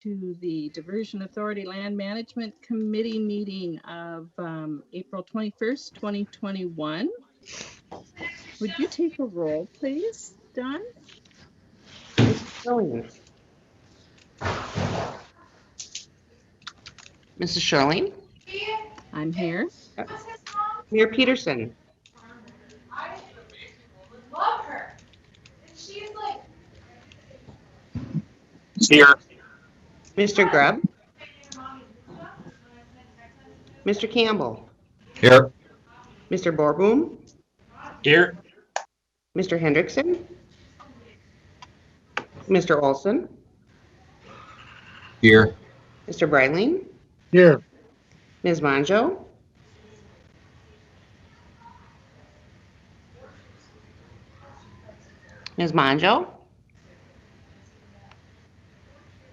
to the Diversion Authority Land Management Committee meeting of April 21st, 2021. Would you take a roll, please, Don? Mrs. Shirley? I'm here. Mayor Peterson? I love her. She's like Here. Mr. Grubb? Mr. Campbell? Here. Mr. Borboom? Here. Mr. Hendrickson? Mr. Olson? Here. Mr. Breitling? Here. Ms. Monjo? Ms. Monjo?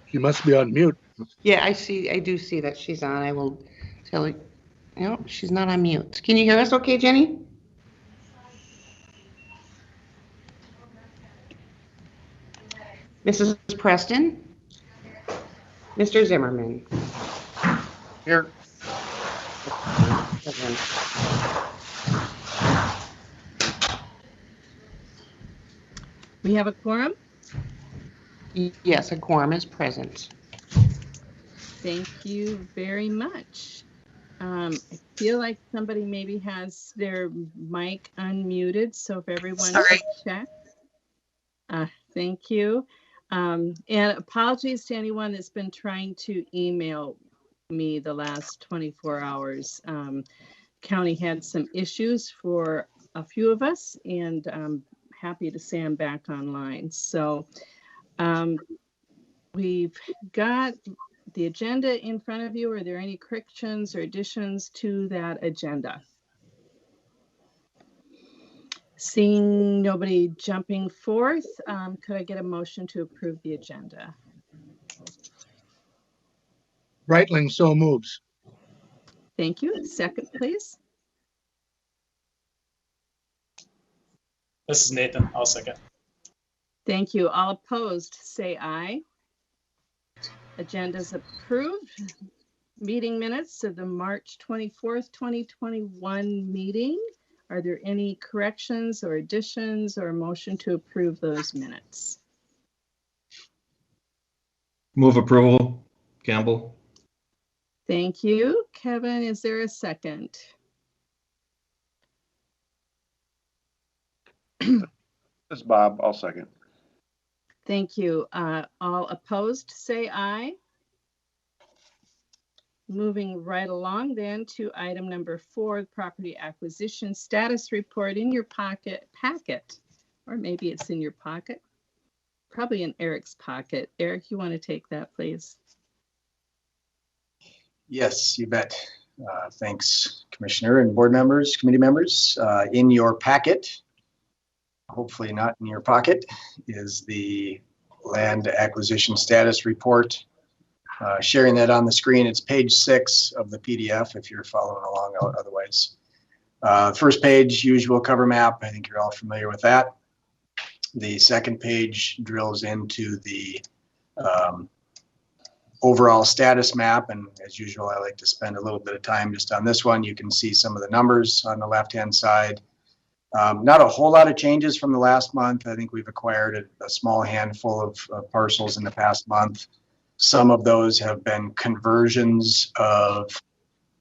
She must be on mute. Yeah, I do see that she's on. I will tell her. No, she's not on mute. Can you hear us okay, Jenny? Mrs. Preston? Mr. Zimmerman? Here. We have a quorum. Yes, a quorum is present. Thank you very much. I feel like somebody maybe has their mic unmuted, so if everyone could check. Thank you. And apologies to anyone that's been trying to email me the last 24 hours. County had some issues for a few of us, and I'm happy to say I'm back online. So we've got the agenda in front of you. Are there any corrections or additions to that agenda? Seeing nobody jumping forth, could I get a motion to approve the agenda? Breitling so moves. Thank you. Second, please. This is Nathan. I'll second. Thank you. All opposed, say aye. Agenda's approved. Meeting minutes of the March 24th, 2021 meeting. Are there any corrections or additions or motion to approve those minutes? Move approval, Campbell. Thank you. Kevin, is there a second? This is Bob. I'll second. Thank you. All opposed, say aye. Moving right along then to item number 4, property acquisition status report in your packet, or maybe it's in your pocket, probably in Eric's pocket. Eric, you want to take that, please? Yes, you bet. Thanks, Commissioner and board members, committee members. In your packet, hopefully not in your pocket, is the land acquisition status report. Sharing that on the screen, it's page 6 of the PDF if you're following along otherwise. First page, usual cover map. I think you're all familiar with that. The second page drills into the overall status map. And as usual, I like to spend a little bit of time just on this one. You can see some of the numbers on the left-hand side. Not a whole lot of changes from the last month. I think we've acquired a small handful of parcels in the past month. Some of those have been conversions of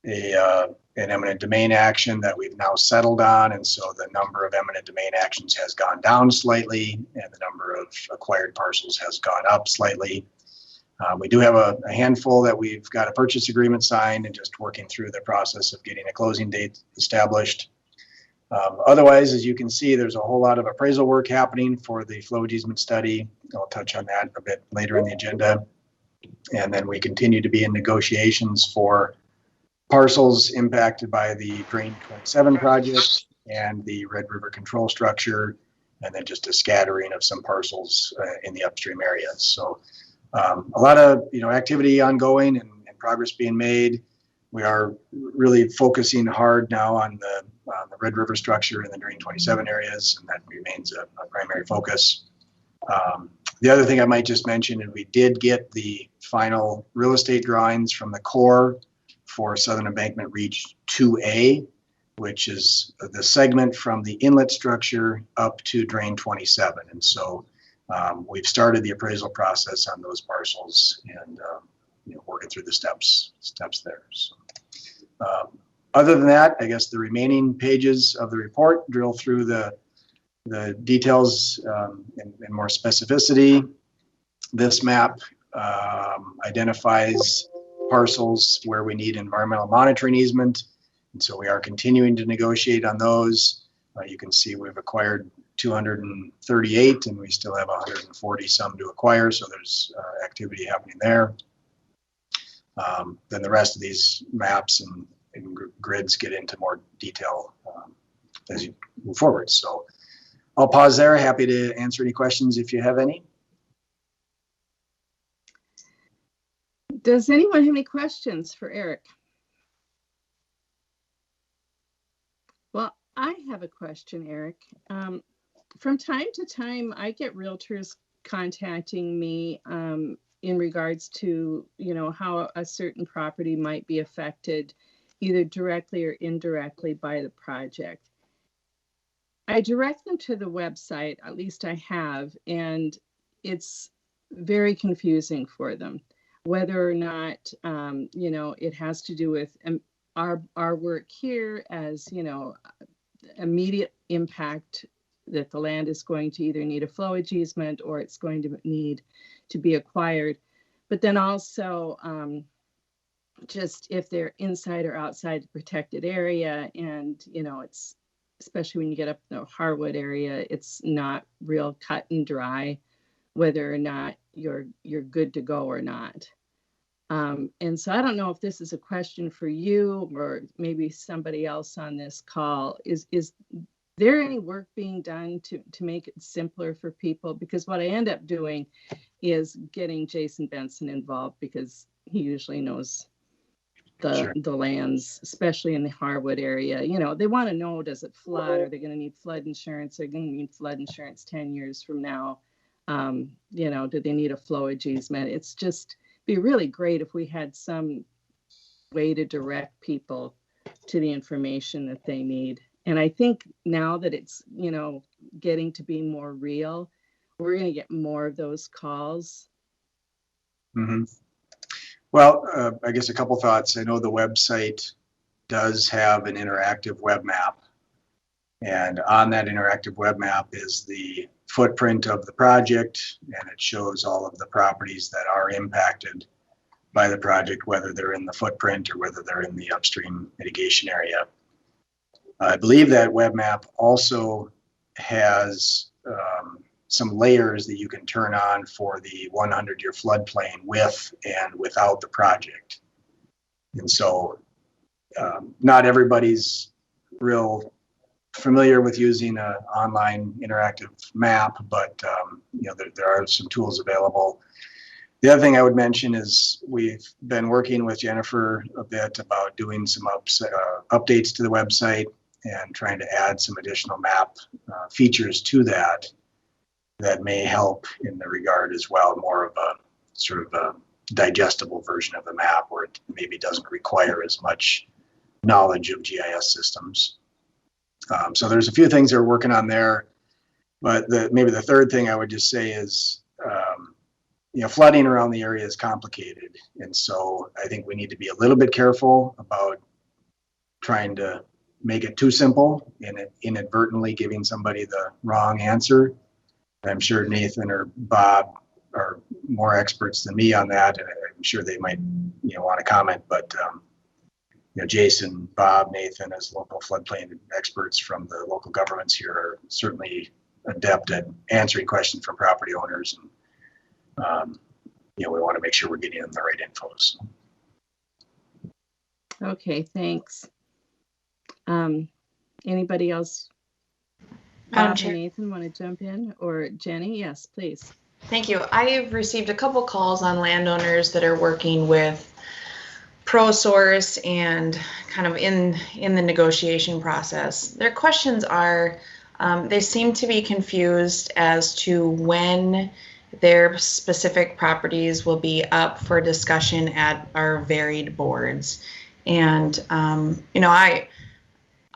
an eminent domain action that we've now settled on. And so the number of eminent domain actions has gone down slightly and the number of acquired parcels has gone up slightly. We do have a handful that we've got a purchase agreement signed and just working through the process of getting a closing date established. Otherwise, as you can see, there's a whole lot of appraisal work happening for the flow easement study. I'll touch on that a bit later in the agenda. And then we continue to be in negotiations for parcels impacted by the Drayton 27 project and the Red River control structure, and then just a scattering of some parcels in the upstream areas. So a lot of activity ongoing and progress being made. We are really focusing hard now on the Red River structure in the Drayton 27 areas, and that remains a primary focus. The other thing I might just mention is we did get the final real estate drawings from the Corps for Southern Embankment Reach 2A, which is the segment from the inlet structure up to drain 27. And so we've started the appraisal process on those parcels and working through the steps there. So, other than that, I guess the remaining pages of the report drill through the details in more specificity. This map identifies parcels where we need environmental monitoring easement. And so we are continuing to negotiate on those. You can see we've acquired 238 and we still have 140 some to acquire. So there's activity happening there. Then the rest of these maps and grids get into more detail as you move forward. So I'll pause there. Happy to answer any questions if you have any. Does anyone have any questions for Eric? Well, I have a question, Eric. From time to time, I get realtors contacting me in regards to, how a certain property might be affected either directly or indirectly by the project. I direct them to the website, at least I have, and it's very confusing for them, whether or not, it has to do with our work here as, immediate impact that the land is going to either need a flowage easement or it's going to need to be acquired. But then also just if they're inside or outside the protected area, and, it's, especially when you get up in the Harwood area, it's not real cut and dry, whether or not you're good to go or not. And so I don't know if this is a question for you or maybe somebody else on this call. Is there any work being done to make it simpler for people? Because what I end up doing is getting Jason Benson involved because he usually knows the lands, especially in the Harwood area. They want to know, does it flood? Are they going to need flood insurance? Are they going to need flood insurance 10 years from now? Do they need a flowage easement? It's just be really great if we had some way to direct people to the information that they need. And I think now that it's, getting to be more real, we're going to get more of those calls. Mm-hmm. Well, I guess a couple thoughts. I know the website does have an interactive web map. And on that interactive web map is the footprint of the project, and it shows all of the properties that are impacted by the project, whether they're in the footprint or whether they're in the upstream mitigation area. I believe that web map also has some layers that you can turn on for the 100-year floodplain with and without the project. And so not everybody's real familiar with using an online interactive map, but there are some tools available. The other thing I would mention is we've been working with Jennifer a bit about doing some updates to the website and trying to add some additional map features to that may help in the regard as well, more of a sort of a digestible version of the map where it maybe doesn't require as much knowledge of GIS systems. So there's a few things they're working on there, but maybe the third thing I would just say is, flooding around the area is complicated. And so I think we need to be a little bit careful about trying to make it too simple and inadvertently giving somebody the wrong answer. I'm sure Nathan or Bob are more experts than me on that, and I'm sure they might, want to comment. But Jason, Bob, Nathan, as local floodplain experts from the local governments here, are certainly adept at answering questions from property owners, and we want to make sure we're getting them the right info. So. Okay, thanks. Anybody else? Madam Bob Chair. and Nathan want to jump in, or Jenny? Yes, please. Thank you. I have received a couple calls on landowners that are working with ProSource and kind of in the negotiation process. Their questions are, they seem to be confused as to when their specific properties will be up for discussion at our varied boards. And,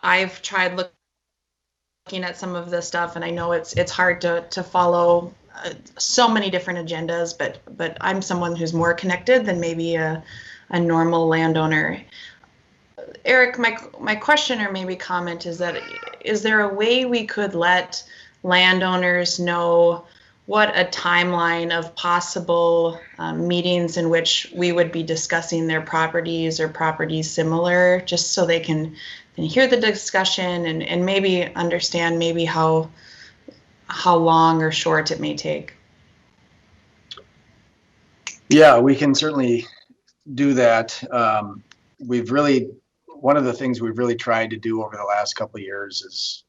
I've tried looking at some of this stuff, and I know it's hard to follow so many different agendas, but I'm someone who's more connected than maybe a normal landowner. Eric, my question or maybe comment is that, is there a way we could let landowners know what a timeline of possible meetings in which we would be discussing their properties or properties similar, just so they can hear the discussion and maybe understand maybe how long or short it may take? Yeah, we can certainly do that. One of the things we've really tried to do over the last couple of years is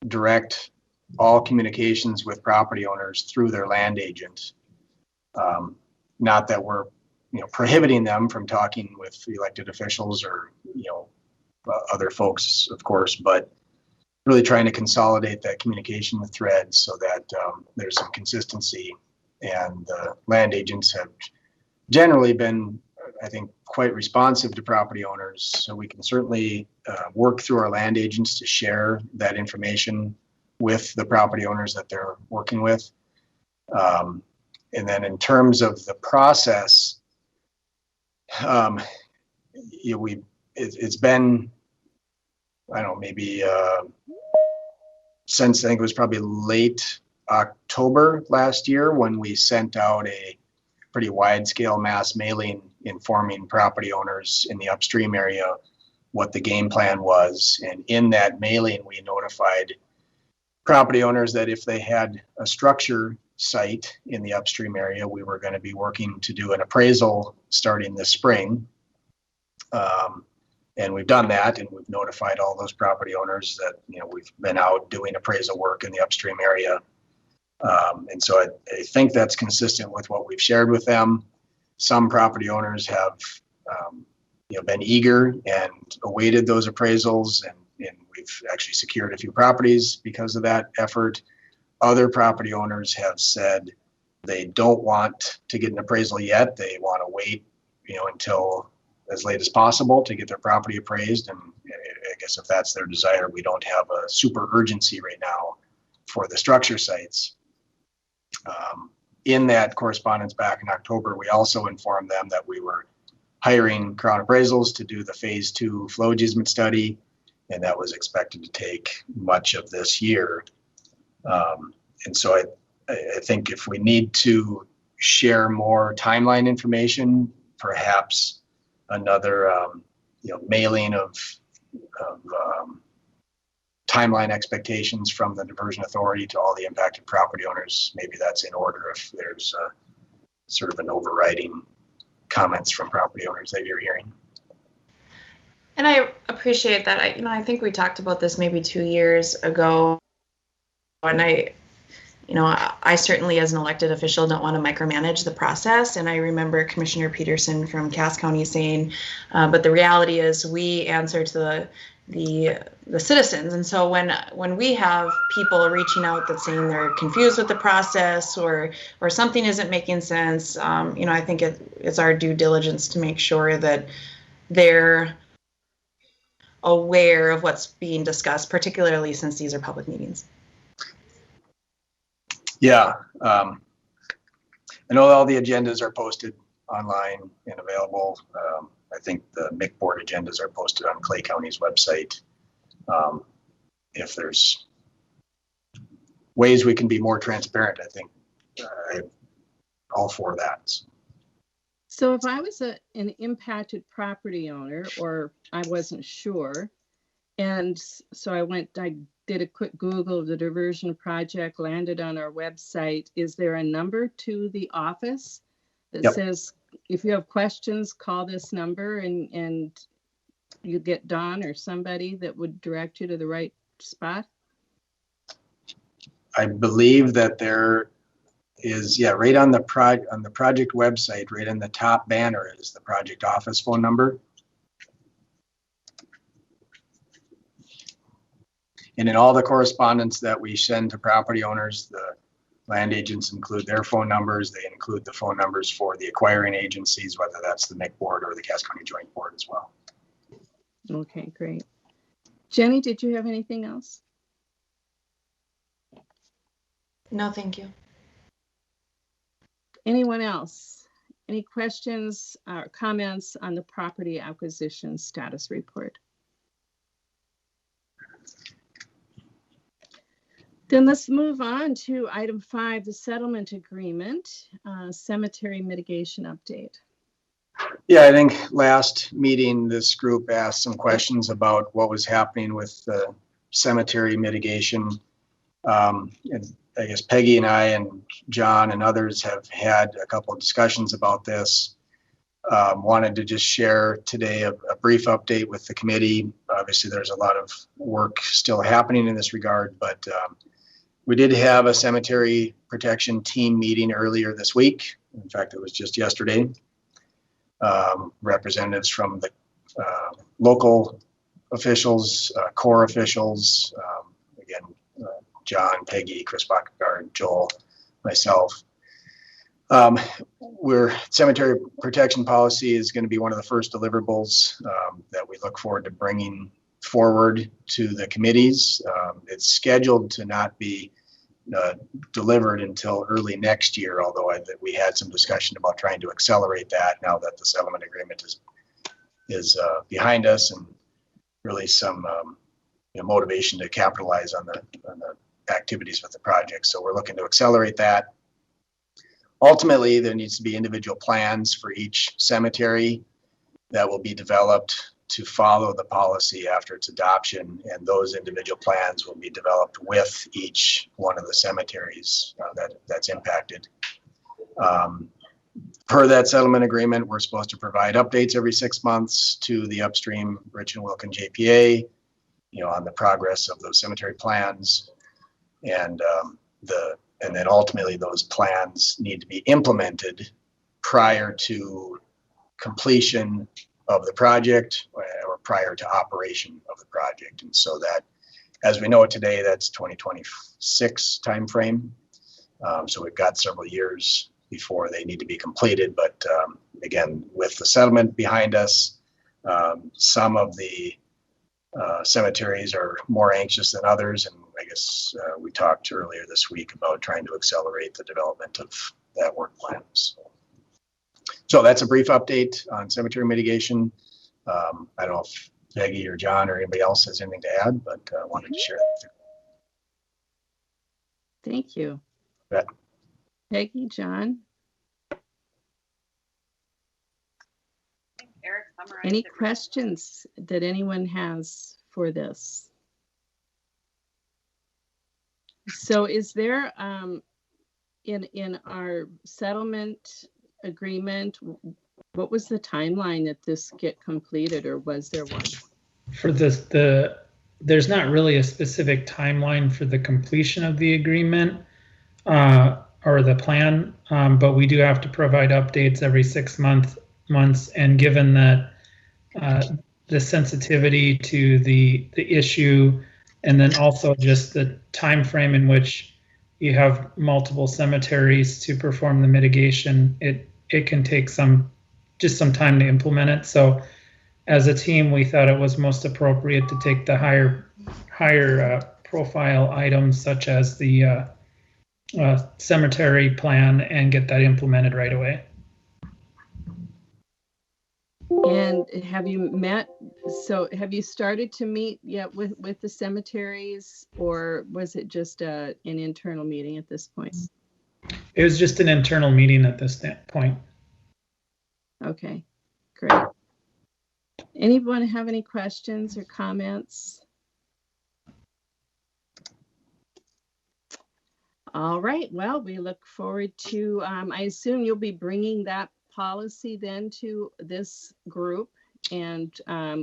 direct all communications with property owners through their land agent. Not that we're, prohibiting them from talking with elected officials or, other folks, of course, but really trying to consolidate that communication thread so that there's some consistency. And the land agents have generally been, I think, quite responsive to property owners. So we can certainly work through our land agents to share that information with the property owners that they're working with. And then in terms of the process, it's been, I don't know, maybe since I think it was probably late October last year when we sent out a pretty wide scale mass mailing informing property owners in the upstream area what the game plan was. And in that mailing, we notified property owners that if they had a structure site in the upstream area, we were going to be working to do an appraisal starting this spring. And we've done that, and we've notified all those property owners that, we've been out doing appraisal work in the upstream area. And so I think that's consistent with what we've shared with them. Some property owners have, been eager and awaited those appraisals, and we've actually secured a few properties because of that effort. Other property owners have said they don't want to get an appraisal yet. They want to wait, until as late as possible to get their property appraised. And I guess if that's their desire, we don't have a super urgency right now for the structure sites. In that correspondence back in October, we also informed them that we were hiring Crown Appraisals to do the phase 2 flow easement study, and that was expected to take much of this year. And so I think if we need to share more timeline information, perhaps another mailing of timeline expectations from the Diversion Authority to all the impacted property owners, maybe that's in order if there's sort of an overriding comments from property owners that you're hearing. And I appreciate that. I think we talked about this maybe 2 years ago, and I certainly as an elected official don't want to micromanage the process. And I remember Commissioner Peterson from Cass County saying, but the reality is we answer to the citizens. And so when we have people reaching out that's saying they're confused with the process or something isn't making sense, I think it's our due diligence to make sure that they're aware of what's being discussed, particularly since these are public meetings. Yeah, I know all the agendas are posted online and available. I think the MIC board agendas are posted on Clay County's website. If there's ways we can be more transparent, I think I'm all for that. So if I was an impacted property owner, or I wasn't sure, and so I did a quick Google of the diversion project, landed on our website, is there a number to the office that Yep. says, if you have questions, call this number, and you get Don or somebody that would direct you to the right spot? I believe that there is, right on the project website, right in the top banner is the project office phone number. And in all the correspondence that we send to property owners, the Land agents include their phone numbers. They include the phone numbers for the acquiring agencies, whether that's the MIC board or the Cass County Joint Board as well. Okay, great. Jenny, did you have anything else? No, thank you. Anyone else? Any questions or comments on the property acquisition status report? Then let's move on to item 5, the settlement agreement, cemetery mitigation update. Yeah, I think last meeting, this group asked some questions about what was happening with the cemetery mitigation. And I guess Peggy and I and John and others have had a couple of discussions about this. Wanted to just share today a brief update with the committee. Obviously, there's a lot of work still happening in this regard, but we did have a cemetery protection team meeting earlier this week. In fact, it was just yesterday. Representatives from the local officials, core officials, again, John, Peggy, Chris Backegaard, Joel, myself. Cemetery protection policy is going to be one of the first deliverables that we look forward to bringing forward to the committees. It's scheduled to not be delivered until early next year, although we had some discussion about trying to accelerate that now that the settlement agreement is behind us, and really some motivation to capitalize on the activities with the project. So we're looking to accelerate that. Ultimately, there needs to be individual plans for each cemetery that will be developed to follow the policy after its adoption, and those individual plans will be developed with each one of the cemeteries that's impacted. Per that settlement agreement, we're supposed to provide updates every 6 months to the upstream Rich and Wilkin JPA, on the progress of those cemetery plans, and then ultimately those plans need to be implemented prior to completion of the project or prior to operation of the project. And so that, as we know it today, that's 2026 timeframe. So we've got several years before they need to be completed. But again, with the settlement behind us, some of the cemeteries are more anxious than others. And I guess we talked earlier this week about trying to accelerate the development of that work plan. So that's a brief update on cemetery mitigation. I don't know if Peggy or John or anybody else has anything to add, but I wanted to share that. Thank you. Bet. Peggy, John, any questions that anyone has for this? So is there, in our settlement agreement, what was the timeline that this get completed, or was there one? For this, there's not really a specific timeline for the completion of the agreement or the plan, but we do have to provide updates every 6 months. And given that the sensitivity to the issue, and then also just the time frame in which you have multiple cemeteries to perform the mitigation, it can take some time to implement it. So as a team, we thought it was most appropriate to take the higher profile items such as the cemetery plan and get that implemented right away. And have you started to meet yet with the cemeteries, or was it just an internal meeting at this point? It was just an internal meeting at this point. Okay, great. Anyone have any questions or comments? All right, well, we look forward to, I assume you'll be bringing that policy then to this group, and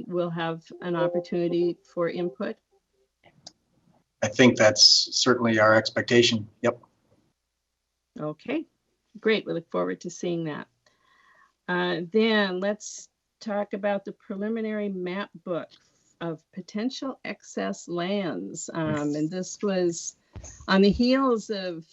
we'll have an opportunity for input. I think that's certainly our expectation. Yep. Okay, great. We look forward to seeing that. Then let's talk about the preliminary map book of potential excess lands. And this was on the heels of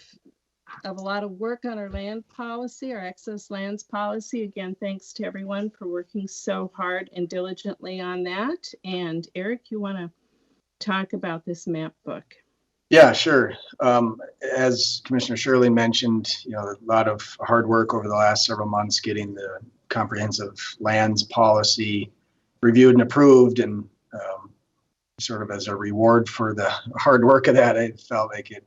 of a lot of work on our land policy, our excess lands policy. Again, thanks to everyone for working so hard and diligently on that. And Eric, you want to talk about this map book? Yeah, sure. As Commissioner Shirley mentioned, a lot of hard work over the last several months getting the comprehensive lands policy reviewed and approved, and sort of as a reward for the hard work of that, I felt like it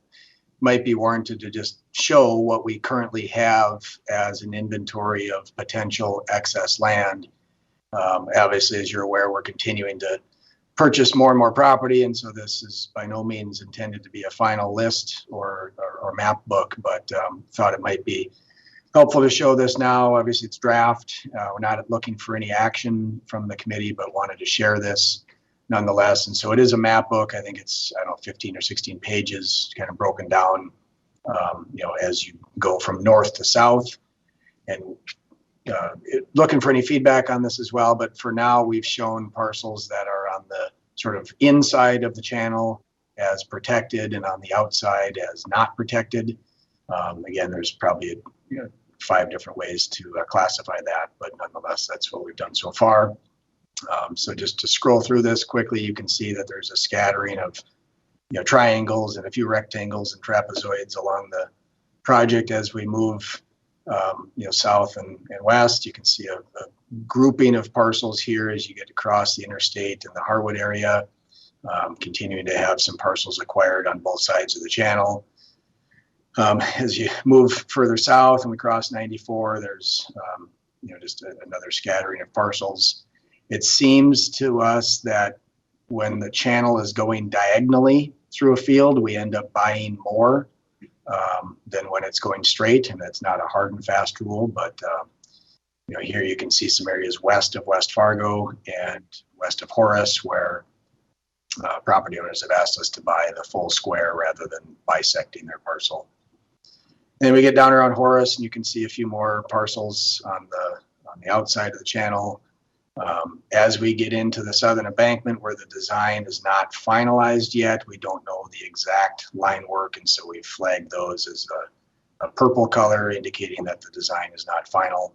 might be warranted to just show what we currently have as an inventory of potential excess land. Obviously, as you're aware, we're continuing to purchase more and more property, and so this is by no means intended to be a final list or map book, but thought it might be helpful to show this now. Obviously, it's draft. We're not looking for any action from the committee, but wanted to share this nonetheless. And so it is a map book. I think it's, 15 or 16 pages, kind of broken down, as you go from north to south. And looking for any feedback on this as well. But for now, we've shown parcels that are on the sort of inside of the channel as protected and on the outside as not protected. Again, there's probably 5 different ways to classify that, but nonetheless, that's what we've done so far. So just to scroll through this quickly, you can see that there's a scattering of triangles and a few rectangles and trapezoids along the project as we move south and west. You can see a grouping of parcels here as you get across the interstate in the Harwood area, continuing to have some parcels acquired on both sides of the channel. As you move further south and we cross 94, there's just another scattering of parcels. It seems to us that when the channel is going diagonally through a field, we end up buying more than when it's going straight, and that's not a hard and fast rule, but here you can see some areas west of West Fargo and west of Horace where property owners have asked us to buy the full square rather than bisecting their parcel. Then we get down around Horace, and you can see a few more parcels on the outside of the channel. As we get into the southern embankment where the design is not finalized yet, we don't know the exact line work, and so we've flagged those as a purple color indicating that the design is not final.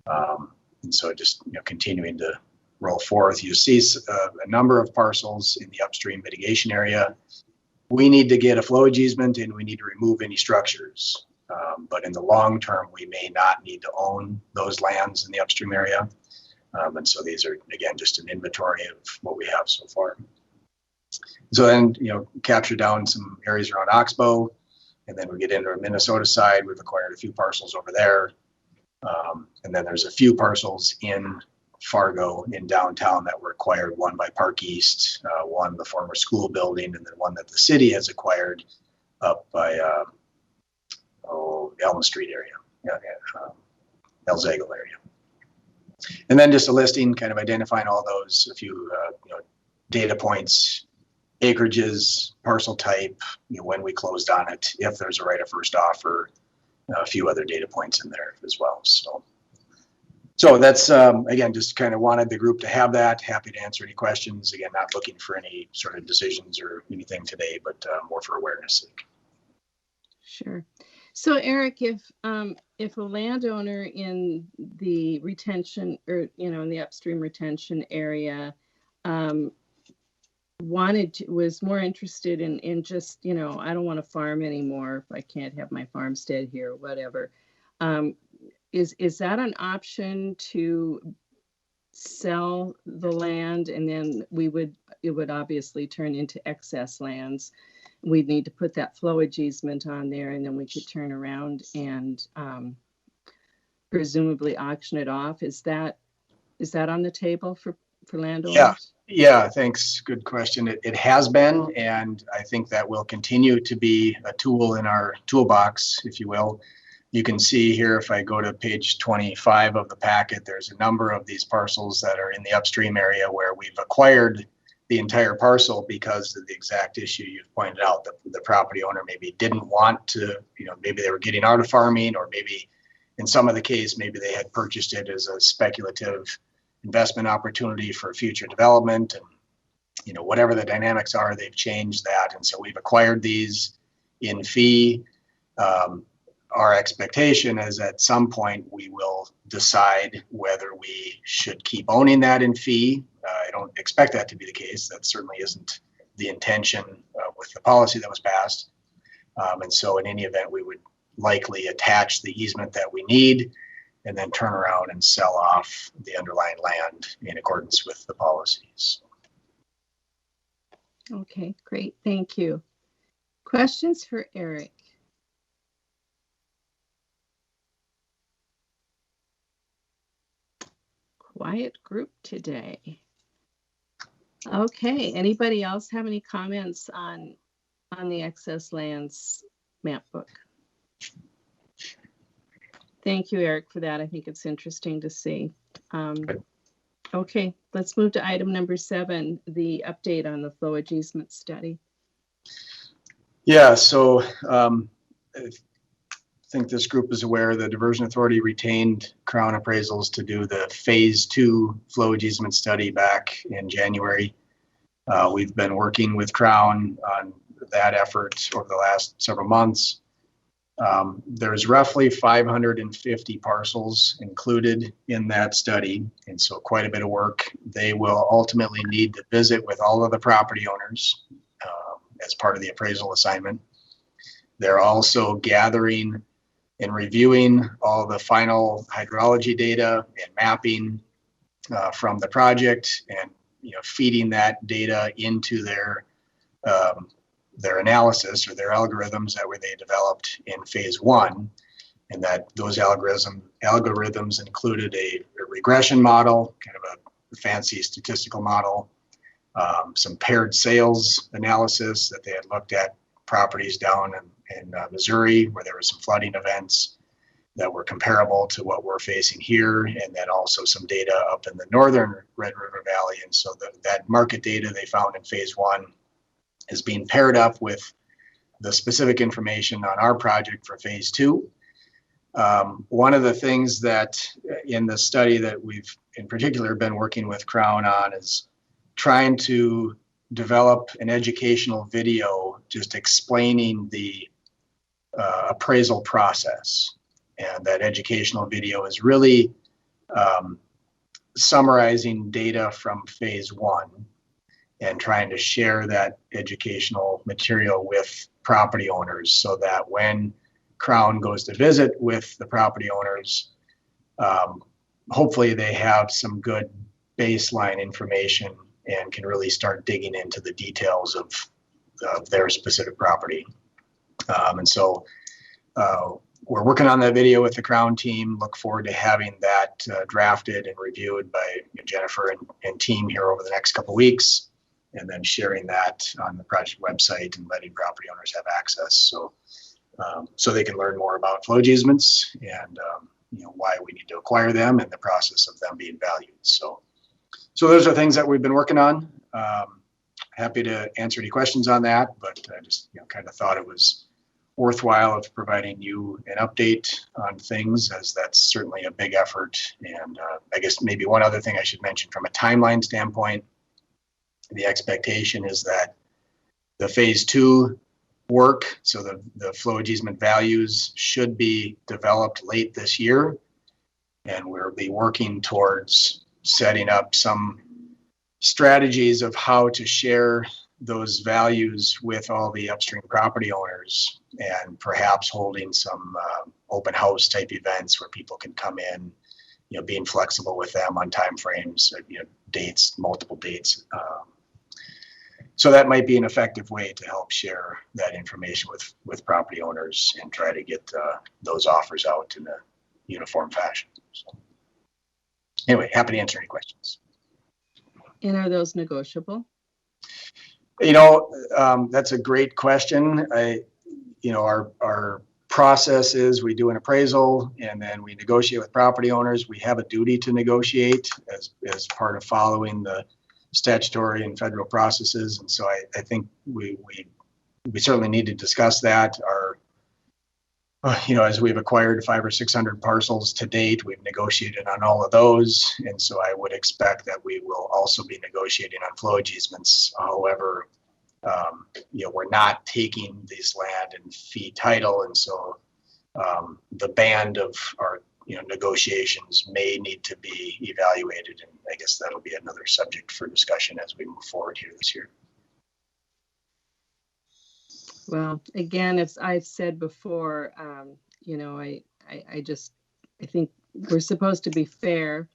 And so just continuing to roll forth, you see a number of parcels in the upstream mitigation area. We need to get a flowage easement and we need to remove any structures. But in the long term, we may not need to own those lands in the upstream area. And so these are, again, just an inventory of what we have so far. So then, capture down some areas around Oxbow, and then we get into our Minnesota side. We've acquired a few parcels over there. And then there's a few parcels in Fargo in downtown that were acquired, one by Park East, one the former school building, and then one that the city has acquired up by Elm Street area, El Zagle area. And then just a listing, kind of identifying all those, a few data points, acreages, parcel type, when we closed on it, if there's a right of first offer, a few other data points in there as well. So that's, again, just kind of wanted the group to have that. Happy to answer any questions. Again, not looking for any sort of decisions or anything today, but more for awareness sake. Sure. So Eric, if a landowner in the retention or, in the upstream retention area was more interested in just, I don't want to farm anymore if I can't have my farmstead here or whatever. Is that an option to sell the land, and then it would obviously turn into excess lands? We'd need to put that flowage easement on there, and then we could turn around and presumably auction it off. Is that on the table for landowners? Yeah, thanks. Good question. It has been, and I think that will continue to be a tool in our toolbox, if you will. You can see here, if I go to page 25 of the packet, there's a number of these parcels that are in the upstream area where we've acquired the entire parcel because of the exact issue you've pointed out. The property owner maybe didn't want to, maybe they were getting out of farming, or maybe in some of the case, maybe they had purchased it as a speculative investment opportunity for future development. And, whatever the dynamics are, they've changed that. And so we've acquired these in fee. our expectation is at some point we will decide whether we should keep owning that in fee. I don't expect that to be the case. That certainly isn't the intention with the policy that was passed. And so in any event, we would likely attach the easement that we need and then turn around and sell off the underlying land in accordance with the policies. Okay, great. Thank you. Questions for Eric? Quiet group today. Okay, anybody else have any comments on the excess lands map book? Thank you, Eric, for that. I think it's interesting to see. Okay, let's move to item number 7, the update on the flowage easement study. Yeah, so I think this group is aware the Diversion Authority retained Crown Appraisals to do the phase 2 flowage easement study back in January. We've been working with Crown on that effort over the last several months. There's roughly 550 parcels included in that study, and so quite a bit of work. They will ultimately need to visit with all of the property owners as part of the appraisal assignment. They're also gathering and reviewing all the final hydrology data and mapping from the project, and feeding that data into their analysis or their algorithms that were they developed in phase 1, and that those algorithms included a regression model, kind of a fancy statistical model, some paired sales analysis that they had looked at properties down in Missouri where there were some flooding events that were comparable to what we're facing here, and then also some data up in the northern Red River Valley. And so that market data they found in phase 1 is being paired up with the specific information on our project for phase 2. One of the things that in the study that we've in particular been working with Crown on is trying to develop an educational video just explaining the appraisal process. And that educational video is really summarizing data from phase 1 and trying to share that educational material with property owners so that when Crown goes to visit with the property owners, hopefully they have some good baseline information and can really start digging into the details of their specific property. And so we're working on that video with the Crown team. Look forward to having that drafted and reviewed by Jennifer and team here over the next couple of weeks, and then sharing that on the project website and letting property owners have access so they can learn more about flowage easements and why we need to acquire them and the process of them being valued. So those are things that we've been working on. Happy to answer any questions on that, but I just kind of thought it was worthwhile of providing you an update on things, as that's certainly a big effort. And I guess maybe one other thing I should mention from a timeline standpoint, the expectation is that the phase 2 work, so the flowage easement values, should be developed late this year, and we'll be working towards setting up some strategies of how to share those values with all the upstream property owners, and perhaps holding some open house type events where people can come in, being flexible with them on timeframes, dates, multiple dates. So that might be an effective way to help share that information with property owners and try to get those offers out in a uniform fashion. So anyway, happy to answer any questions. And are those negotiable? That's a great question. Our process is we do an appraisal and then we negotiate with property owners. We have a duty to negotiate as part of following the statutory and federal processes. And so I think we certainly need to discuss that. As we've acquired 500 or 600 parcels to date, we've negotiated on all of those. And so I would expect that we will also be negotiating on flowage easements. However, we're not taking this land in fee title. And so the band of our negotiations may need to be evaluated, and I guess that'll be another subject for discussion as we move forward here this year. Well, again, as I've said before, I think we're supposed to be fair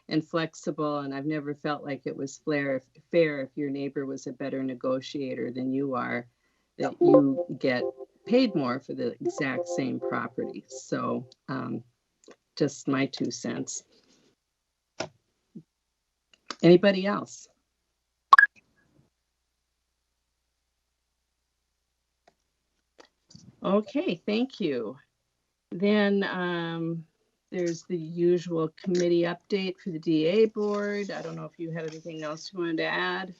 and flexible, and I've never felt like it was fair if your neighbor was a better negotiator than you are, that you get paid more for the exact same property. So just my 2 cents. Anybody else? Okay, thank you. Then there's the usual committee update for the DA board. I don't know if you had anything else you wanted to add.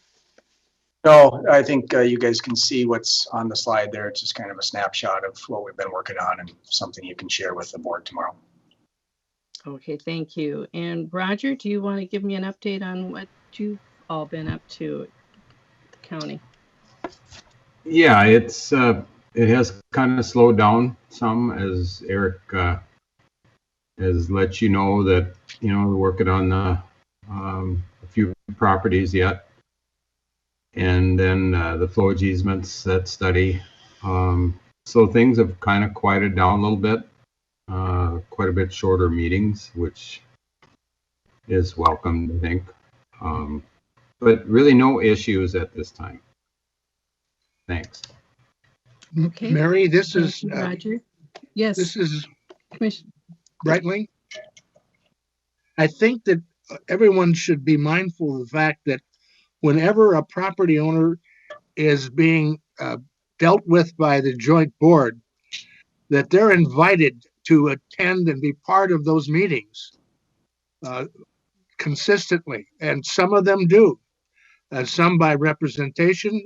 No, I think you guys can see what's on the slide there. It's just kind of a snapshot of what we've been working on and something you can share with the board tomorrow. Okay, thank you. And Roger, do you want to give me an update on what you've all been up to at the county? Yeah, it has kind of slowed down some, as Eric has let you know that we're working on a few properties yet, and then the flowage easements, that study. So things have kind of quieted down a little bit. Quite a bit shorter meetings, which is welcomed, I think. But really no issues at this time. Thanks. Okay. Mary, this is Roger. Yes. This is Commissioner Breitling. I think that everyone should be mindful of the fact that whenever a property owner is being dealt with by the joint board, that they're invited to attend and be part of those meetings consistently. And some of them do. Some by representation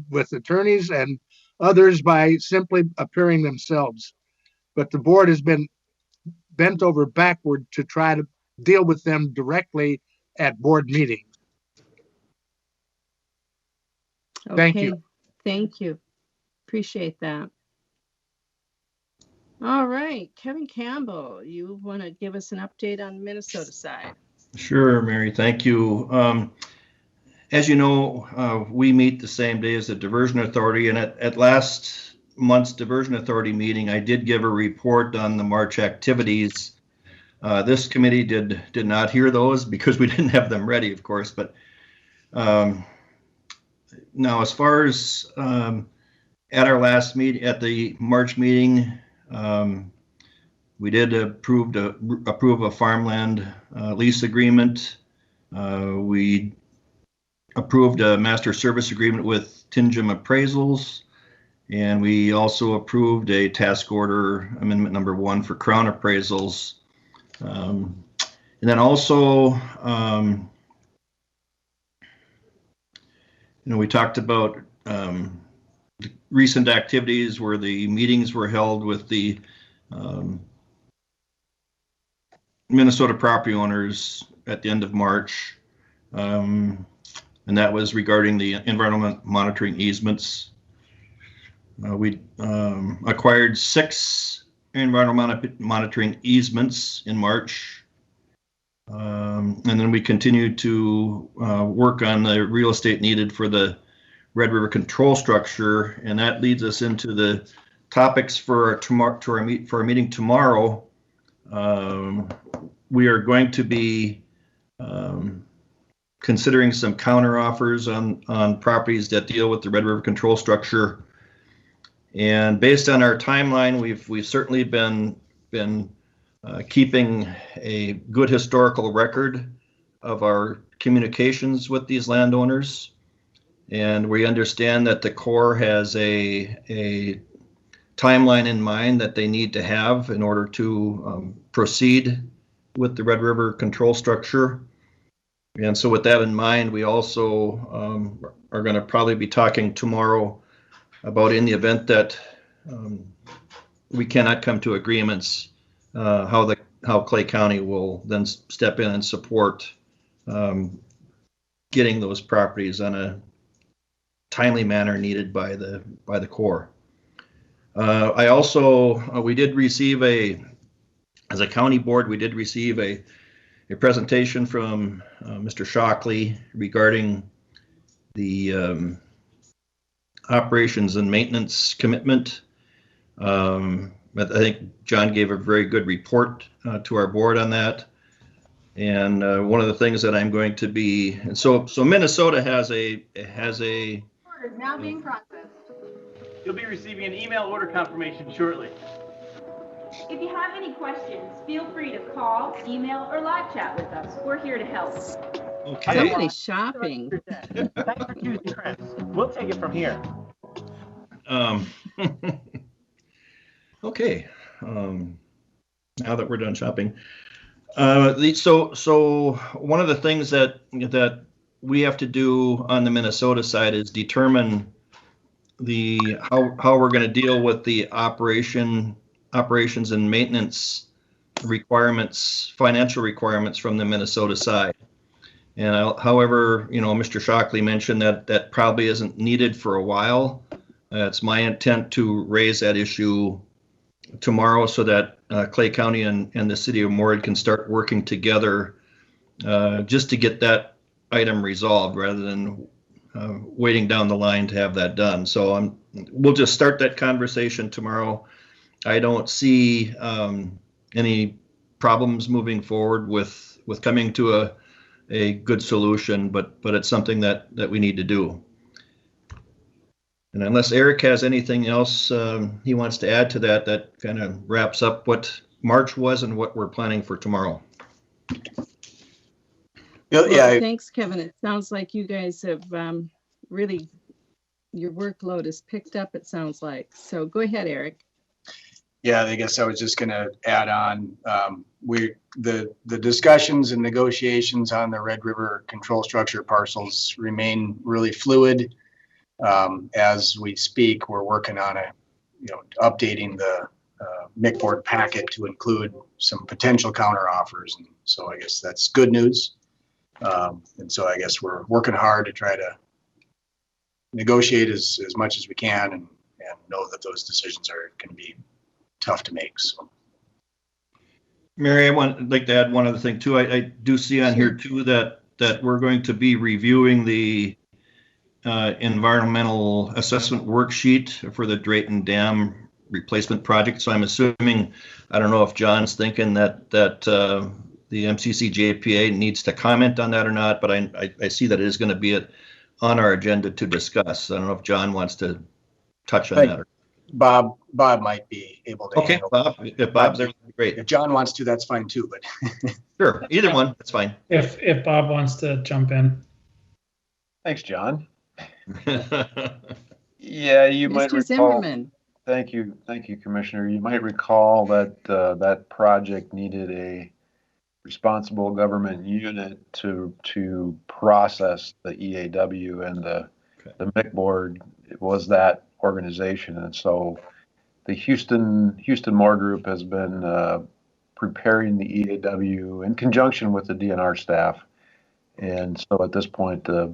with attorneys, and others by simply appearing themselves. But the board has been bent over backward to try to deal with them directly at board meetings. Okay. Thank you. Thank you. Appreciate that. All right, Kevin Campbell, you want to give us an update on the Minnesota side? Sure, Mary, thank you. As you know, we meet the same day as the Diversion Authority, and at last month's Diversion Authority meeting, I did give a report on the March activities. This committee did not hear those because we didn't have them ready, of course. But now, as far as at our last meeting, at the March meeting, we did approve a farmland lease agreement. We approved a master service agreement with Tingem Appraisals, and we also approved a task order amendment number 1 for Crown Appraisals. And then also, we talked about the recent activities where the meetings were held with the Minnesota property owners at the end of March. And that was regarding the environmental monitoring easements. We acquired 6 environmental monitoring easements in March. And then we continued to work on the real estate needed for the Red River control structure. And that leads us into the topics for our meeting tomorrow. We are going to be considering some counter offers on properties that deal with the Red River control structure. And based on our timeline, we've certainly been keeping a good historical record of our communications with these landowners. And we understand that the Corps has a timeline in mind that they need to have in order to proceed with the Red River control structure. And so with that in mind, we also are going to probably be talking tomorrow about, in the event that we cannot come to agreements, how Clay County will then step in and support getting those properties on a timely manner needed by the Corps. I also, we did receive as a county board, we did receive a presentation from Mr. Shockley regarding the operations and maintenance commitment. I think John gave a very good report to our board on that. And one of the things that I'm going to be, and so Minnesota has a Order is now being processed. You'll be receiving an email order confirmation shortly. If you have any questions, feel free to call, email, or live chat with us. We're here to help. okay. Somebody's shopping. Thanks for choosing Chris. We'll take it from here. Okay. Now that we're done shopping, so one of the things that we have to do on the Minnesota side is determine how we're going to deal with the operations and maintenance requirements, financial requirements from the Minnesota side. And however, Mr. Shockley mentioned that probably isn't needed for a while. It's my intent to raise that issue tomorrow so that Clay County and the city of Moorhead can start working together just to get that item resolved rather than waiting down the line to have that done. So we'll just start that conversation tomorrow. I don't see any problems moving forward with coming to a good solution, but it's something that we need to do. And unless Eric has anything else he wants to add to that, that kind of wraps up what March was and what we're planning for tomorrow. Well, thanks, Kevin. It sounds like you guys have really, your workload is picked up, it sounds like. So go ahead, Eric. Yeah, I guess I was just going to add on. The discussions and negotiations on the Red River control structure parcels remain really fluid. As we speak, we're working on updating the MIC board packet to include some potential counter offers. And so I guess that's good news. And so I guess we're working hard to try to negotiate as much as we can and know that those decisions are going to be tough to make. So, Mary, I'd like to add one other thing too. I do see on here too that we're going to be reviewing the environmental assessment worksheet for the Drayton Dam replacement project. So I'm assuming, I don't know if John's thinking that the MCC JPA needs to comment on that or not, but I see that it is going to be on our agenda to discuss. I don't know if John wants to touch on that. Bob might be able to. Okay, Bob. If Bob's there, great. If John wants to, that's fine too. But sure, either one, that's fine. If Bob wants to jump in. Thanks, John. Yeah, you Mr. might recall. Zimmerman. Thank you, Commissioner. You might recall that that project needed a responsible government unit to process the EAW, and the MIC board was that organization. And so the Houston Moore Group has been preparing the EAW in conjunction with the DNR staff. And so at this point, the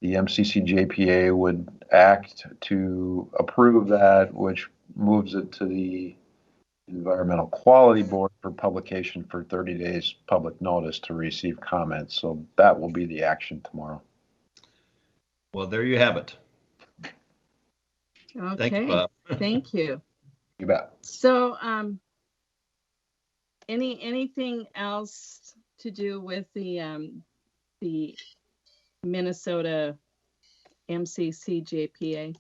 MCC JPA would act to approve that, which moves it to the Environmental Quality Board for publication for 30 days public notice to receive comments. So that will be the action tomorrow. Well, there you have it. Okay, thank you, Bob. Thank you. You bet. So, anything else to do with the Minnesota MCC JPA?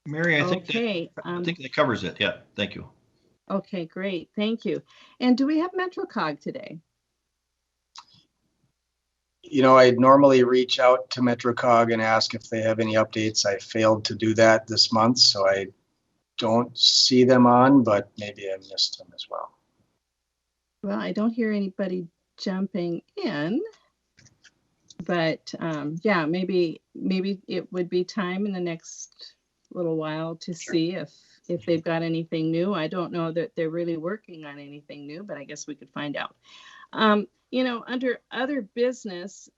Mary, I think that covers it. Yeah, thank you. Okay, great. Thank you. And do we have MetroCog today? I'd normally reach out to MetroCog and ask if they have any updates. I failed to do that this month, so I don't see them on, but maybe I missed them as well. Well, I don't hear anybody jumping in, but yeah, maybe it would be time in the next little while to see if they've got anything new. I don't know that they're really working on anything new, but I guess we could find out. Under other business,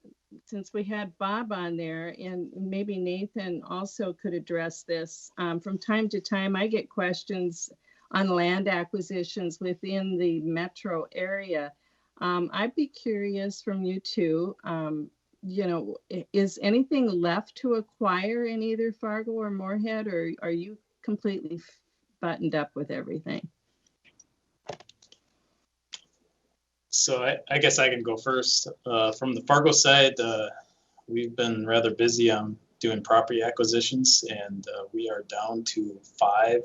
since we had Bob on there, and maybe Nathan also could address this. From time to time, I get questions on land acquisitions within the metro area. I'd be curious from you two, you know, is anything left to acquire in either Fargo or Moorhead, or are you completely buttoned up with everything? So I guess I can go first. From the Fargo side, we've been rather busy on doing property acquisitions, and we are down to 5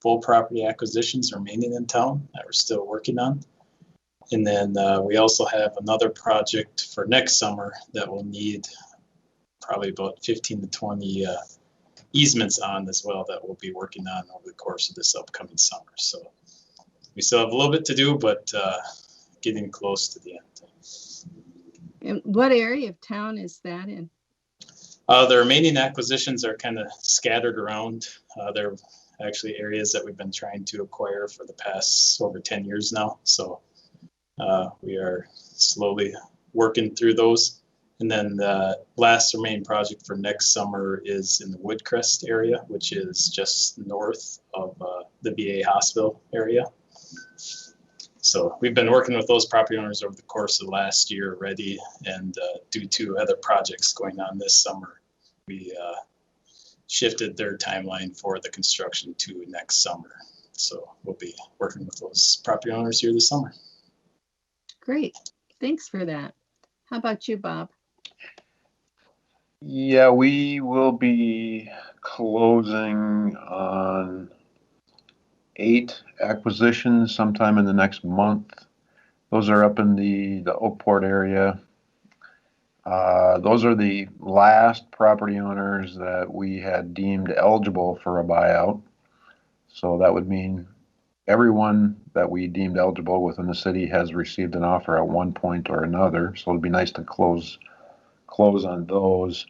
full property acquisitions remaining in town that we're still working on. And then we also have another project for next summer that will need probably about 15 to 20 easements on as well that we'll be working on over the course of this upcoming summer. So we still have a little bit to do, but getting close to the end. And what area of town is that in? The remaining acquisitions are kind of scattered around. They're actually areas that we've been trying to acquire for the past over 10 years now. So we are slowly working through those. And then the last remaining project for next summer is in the Woodcrest area, which is just north of the VA hospital area. So we've been working with those property owners over the course of the last year already, and due to other projects going on this summer, we shifted their timeline for the construction to next summer. So we'll be working with those property owners here this summer. Great, thanks for that. How about you, Bob? Yeah, we will be closing on 8 acquisitions sometime in the next month. Those are up in the Oakport area. Those are the last property owners that we had deemed eligible for a buyout. So that would mean everyone that we deemed eligible within the city has received an offer at one point or another. So it'd be nice to close on those.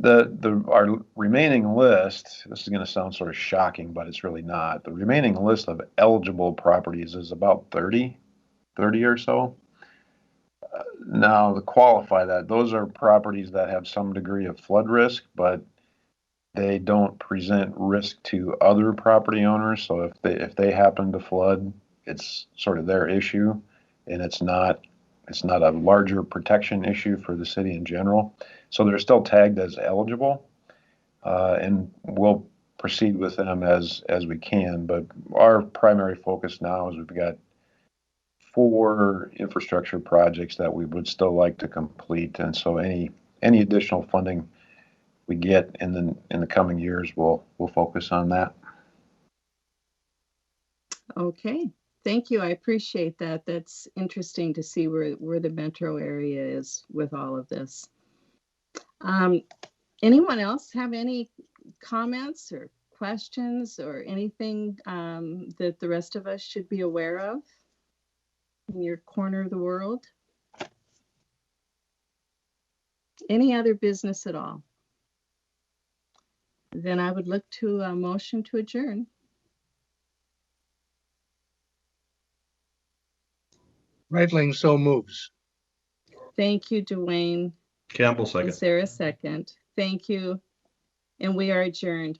Our remaining list, this is going to sound sort of shocking, but it's really not. The remaining list of eligible properties is about 30 or so. Now, to qualify that, those are properties that have some degree of flood risk, but they don't present risk to other property owners. So if they happen to flood, it's sort of their issue, and it's not a larger protection issue for the city in general. So they're still tagged as eligible, and we'll proceed with them as we can. But our primary focus now is we've got 4 infrastructure projects that we would still like to complete, and so any additional funding we get in the coming years, we'll focus on that. Okay, thank you. I appreciate that. That's interesting to see where the metro area is with all of this. Anyone else have any comments or questions or anything that the rest of us should be aware of in your corner of the world? Any other business at all? Then I would look to a motion to adjourn. Reitling so moves. Thank you, Dwayne. Campbell second. Is there a second? Thank you. And we are adjourned.